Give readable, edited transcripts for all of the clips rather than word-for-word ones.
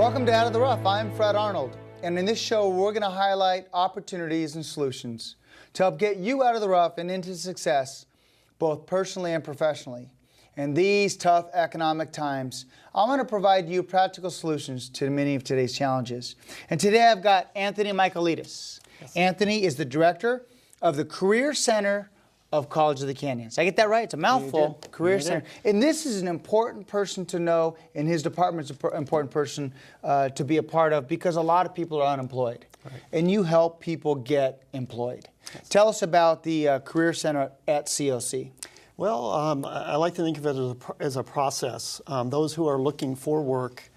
Welcome to Out of the Rough. I'm Fred Arnold, and in this show we're going to highlight opportunities and solutions to help get you out of the rough and into success, both personally and professionally. In these tough economic times, I'm going to provide you practical solutions to many of today's challenges. And today I've got Anthony Michaelides. Yes. Anthony is the director of the Career Center of College of the Canyons. I get that right? It's a mouthful. Career Center. And this is an important person to know, and his department's an important person to be a part of, because a lot of people are unemployed. Right. And you help people get employed. Yes. Tell us about the Career Center at COC. Well, I like to think of it as a process. Those who are looking for work,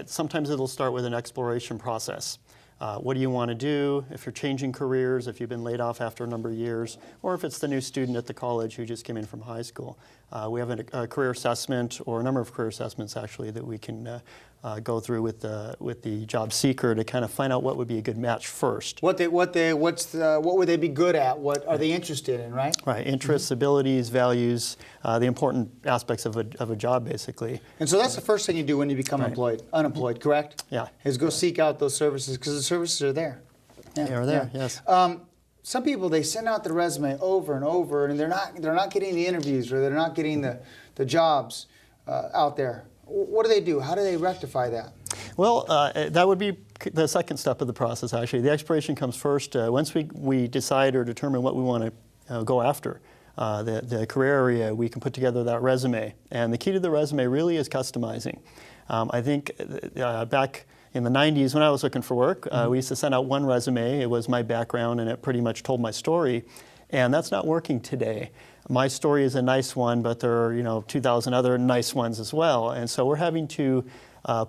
sometimes it'll start with an exploration process. What do you want to do? If you're changing careers, if you've been laid off after a number of years, or if it's the new student at the college who just came in from high school. We have a career assessment, or a number of career assessments actually, that we can go through with the job seeker to kind of find out what would be a good match first. What would they be good at? What are they interested in, right? Right, interests, abilities, values, the important aspects of a job, basically. And so that's the first thing you do when you become unemployed, correct? Yeah. Is go seek out those services, because the services are there. Yeah, they are there, yes. Some people, they send out the resume over and over, and they're not getting the interviews, or they're not getting the jobs out there. What do they do? How do they rectify that? Well, that would be the second step of the process, actually. The exploration comes first. Once we decide or determine what we want to go after, the career area, we can put together that resume. And the key to the resume really is customizing. I think back in the 90s, when I was looking for work, we used to send out one resume. It was my background, and it pretty much told my story. And that's not working today. My story is a nice one, but there are 2,000 other nice ones as well. And so we're having to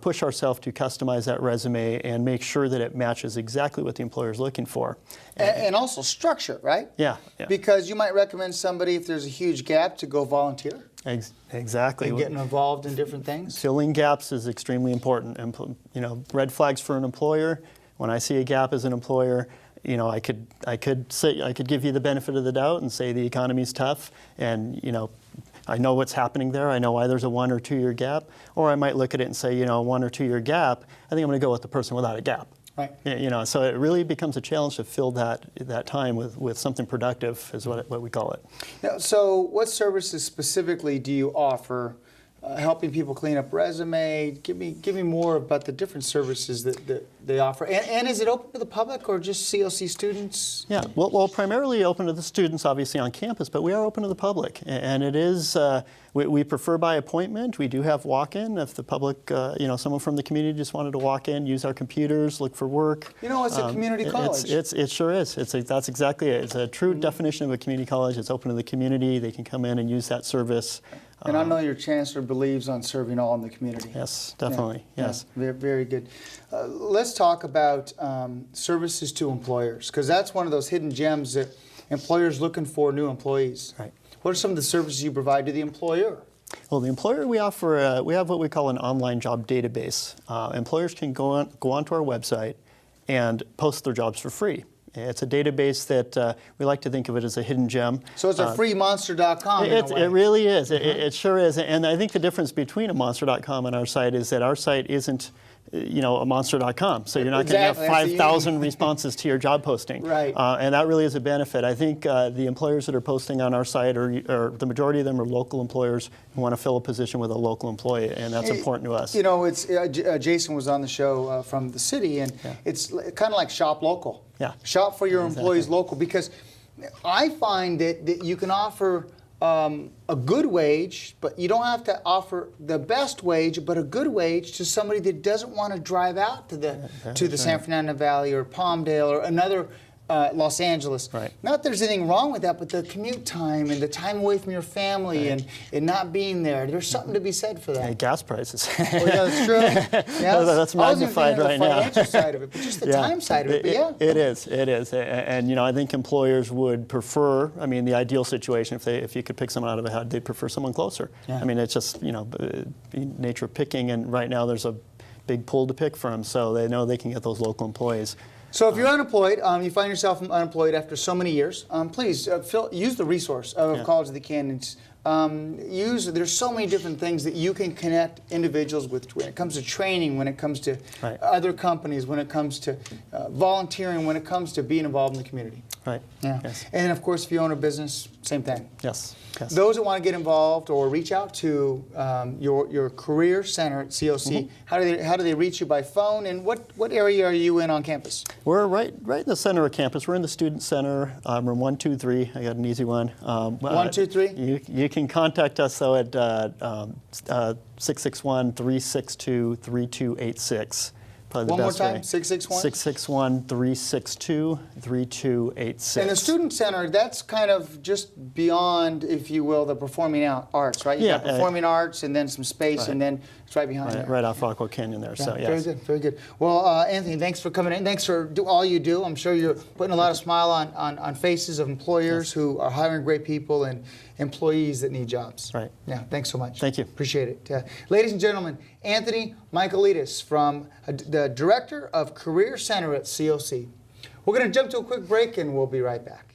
push ourselves to customize that resume and make sure that it matches exactly what the employer is looking for. And also structure, right? Yeah. Because you might recommend somebody, if there's a huge gap, to go volunteer. Exactly. And getting involved in different things. Filling gaps is extremely important. And, red flags for an employer. When I see a gap as an employer, I could give you the benefit of the doubt and say the economy's tough, and I know what's happening there. I know why there's a 1 or 2 year gap. Or I might look at it and say, 1 or 2 year gap, I think I'm going to go with the person without a gap. Right. So it really becomes a challenge to fill that time with something productive, is what we call it. Now, so what services specifically do you offer? Helping people clean up resume. Give me more about the different services that they offer. And is it open to the public, or just COC students? Yeah, well, primarily open to the students, obviously, on campus, but we are open to the public. And it is, we prefer by appointment. We do have walk-in. If the public, someone from the community just wanted to walk in, use our computers, look for work. It's a community college. It sure is. That's exactly it. It's a true definition of a community college. It's open to the community. They can come in and use that service. And I know your chancellor believes on serving all in the community. Yes, definitely. Yeah, yes. Yeah, very good. Let's talk about services to employers, because that's one of those hidden gems that employers looking for new employees. Right. What are some of the services you provide to the employer? Well, the employer, we offer, we have what we call an online job database. Employers can go onto our website and post their jobs for free. It's a database that we like to think of it as a hidden gem. So it's a free monster.com in a way. It really is. It sure is. And I think the difference between a monster.com and our site is that our site isn't a monster.com. So you're not going to have 5,000 responses to your job posting. Right. And that really is a benefit. I think the employers that are posting on our site, or the majority of them are local employers who want to fill a position with a local employee, and that's important to us. It's Jason was on the show from the city, and it's kind of like shop local. Yeah. Shop for your employees local, because I find that you can offer a good wage, but you don't have to offer the best wage, but a good wage to somebody that doesn't want to drive out to the San Fernando Valley or Palmdale or another Los Angeles. Right. Not that there's anything wrong with that, but the commute time and the time away from your family and not being there, there's something to be said for that. And gas prices. Oh, yeah, that's true. Yeah, that's magnified right now. The financial side of it, but just the time side of it. But yeah. It is. And I think employers would prefer, the ideal situation, if you could pick someone out of a hat, they'd prefer someone closer. Yeah. It's just, nature of picking, and right now there's a big pool to pick from, so they know they can get those local employees. So if you're unemployed, you find yourself unemployed after so many years, please use the resource of College of the Canyons there's so many different things that you can connect individuals with when it comes to training, when it comes to other companies, when it comes to volunteering, when it comes to being involved in the community. Right. Yeah. Yes. And of course, if you own a business, same thing. Yes. Yes. Those that want to get involved or reach out to your career center at COC, how do they reach you by phone? And what area are you in on campus? We're right in the center of campus. We're in the student center, room 123. I got an easy one. 123. You can contact us though at 661-362-3286. Probably One the more best time, way. 661? 661-362-3286. And the student center, that's kind of just beyond, if you will, the performing arts, right? You got performing arts and then some space, and then it's right behind there. Right off Rockwell Canyon there. Yeah, so yes. Very good, very good. Well, Anthony, thanks for coming in. Thanks for all you do. I'm sure you're putting a lot of smile on faces of employers who are hiring great people and employees that need jobs. Right. Yeah, thanks so much. Thank you. Appreciate it. Ladies and gentlemen, Anthony Michaelides from the Director of Career Center at COC. We're going to jump to a quick break and we'll be right back.